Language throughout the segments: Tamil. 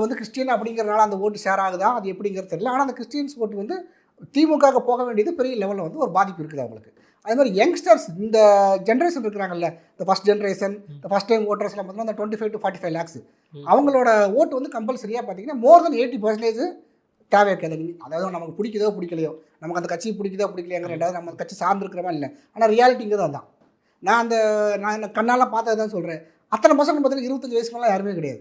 வந்து கிறிஸ்டியன் அப்படிங்கிறனால அந்த ஓட்டு ஷேர் ஆகுதா அது எப்படிங்கிறது தெரியல. ஆனால் அந்த கிறிஸ்டியன்ஸ் ஓட்டு வந்து திமுகவுக்கு போக வேண்டியது பெரிய லெவலில் வந்து ஒரு பாதிப்பு இருக்குது அவங்களுக்கு. அதே மாதிரி யங்ஸ்டர்ஸ் இந்த ஜென்ரேஷன் இருக்கிறாங்கல்ல, இந்த ஃபஸ்ட் ஜென்ரேஷன், இந்த ஃபஸ்ட் டைம் ஓட்டர்ஸ்லாம் பார்த்தீங்கன்னா அந்த 25 to 45 lakhs அவங்களோட ஓட்டு வந்து கம்பல்சரியாக பார்த்தீங்கன்னா மோர் தென் 80% தேவை இருக்காது. அதாவது நமக்கு பிடிக்குதோ பிடிக்கலையோ, நமக்கு அந்த கட்சி பிடிக்குதோ பிடிக்கலையாங்கிற ரெண்டாவது நம்ம கட்சி சார்ந்திருக்கிறமா இல்லை. ஆனால் ரியாலிட்டிங்கிறது அதுதான். நான் கண்ணால் பார்த்தது தான் சொல்கிறேன். அத்தனை பசங்க பார்த்தீங்கன்னா 25 வயசுக்குலாம் யாருமே கிடையாது.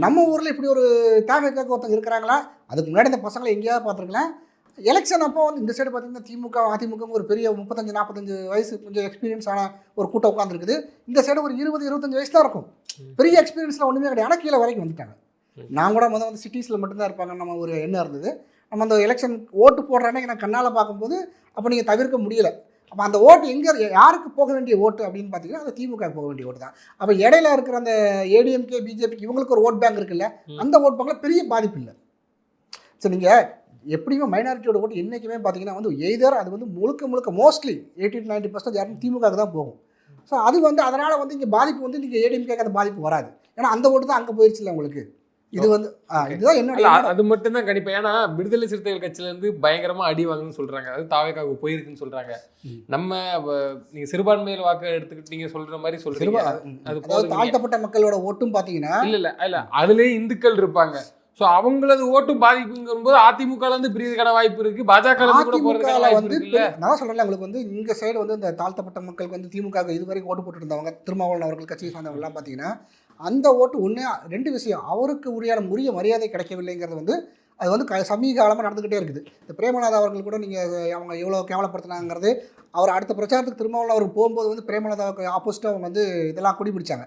நம்ம ஊரில் இப்படி ஒரு தேவைக்காக ஒருத்தங்க இருக்கிறாங்களா? அதுக்கு முன்னாடி இந்த பசங்களை எங்கேயாவது பார்த்துருக்கலாம். எலெக்ஷன் அப்போ வந்து இந்த சைடு பார்த்தீங்கன்னா திமுக அதிமுக ஒரு பெரிய 35-45 வயசு கொஞ்சம் எக்ஸ்பீரியன்ஸான ஒரு கூட்டம் உட்காந்துருக்குது. இந்த சைடு ஒரு 20-25 வயசு தான் இருக்கும். பெரிய எக்ஸ்பீரியன்ஸ்லாம் ஒன்றுமே கிடையாது. ஆனால் கீழே வரைக்கும் வந்துட்டாங்க. நான் கூட வந்து சிட்டிஸில் மட்டும்தான் இருப்பாங்க நம்ம ஒரு எண்ணம் இருந்தது. நம்ம அந்த எலெக்ஷன் ஓட்டு போடுறேன்னு நான் கண்ணால் பார்க்கும்போது அப்போ நீங்கள் தவிர்க்க முடியலை. அப்போ அந்த ஓட்டு எங்கே யாருக்கு போக வேண்டிய ஓட்டு அப்படின்னு பார்த்தீங்கன்னா அது திமுக போக வேண்டிய ஓட்டு தான். அப்போ இடையில இருக்கிற அந்த ஏடிஎம்கே பிஜேபிக்கு இவங்களுக்கு ஒரு ஓட் பேங்க் இருக்குல்ல, அந்த ஓட் பேங்கில் பெரிய பாதிப்பு இல்லை. ஸோ நீங்கள் எப்படியுமே மைனாரிட்டியோட ஓட்டு என்றைக்குமே பார்த்தீங்கன்னா வந்து எய்தர் அது வந்து முழுக்க மோஸ்ட்லி 80-90% யாரும் திமுகவுக்கு தான் போகும். ஸோ அது வந்து அதனால் வந்து இங்கே பாதிப்பு வந்து நீங்கள் ஏடிஎம்கேக்கு அந்த பாதிப்பு வராது. ஏன்னா அந்த ஓட்டு தான் அங்கே போயிடுச்சு இல்லை உங்களுக்கு. இது வந்து இதுதான் என்னோட அது மட்டும் தான் கணிப்பேன். ஏன்னா விடுதலை சிறுத்தைகள் கட்சியில இருந்து பயங்கரமா அடி வாங்குன்னு சொல்றாங்க. அது தாவேக்காக போயிருக்குன்னு சொல்றாங்க. நம்ம நீங்க சிறுபான்மையில வாக்கு எடுத்துக்கிட்டு நீங்க சொல்ற மாதிரி சொல்றீங்க. அது தாழ்த்தப்பட்ட மக்களோட ஓட்டும் பாத்தீங்கன்னா இல்ல அதுலயே இந்துக்கள் இருப்பாங்க. சோ அவங்களது ஓட்டும் பாதிப்புங்கும்போது அதிமுக இருந்து பிரிவுக்கான வாய்ப்பு இருக்கு. பாஜக கூட போறதுக்கான வாய்ப்பு இருக்குல்ல. நான் சொல்றேன் உங்களுக்கு வந்து இங்க சைடு வந்து இந்த தாழ்த்தப்பட்ட மக்களுக்கு வந்து திமுக இதுவரைக்கும் ஓட்டு போட்டு இருந்தவங்க திருமாவளவன் அவர்கள் கட்சியை சார்ந்தவங்க எல்லாம் பாத்தீங்கன்னா அந்த ஓட்டு ஒன்று 2 விஷயம். அவருக்கு உரிய மரியாதை கிடைக்கவில்லைங்கிறது வந்து அது வந்து சமீப காலமாக நடந்துக்கிட்டே இருக்குது. இந்த பிரேமலதா அவர்கள் கூட நீங்கள் அவங்க எவ்வளோ கேவலப்படுத்தினாங்கிறது அவர் அடுத்த பிரச்சாரத்துக்கு திருமாவளவன் அவருக்கு போகும்போது வந்து பிரேமலதாவுக்கு ஆப்போசிட்டாக அவங்க வந்து இதெல்லாம் குடி பிடிச்சாங்க.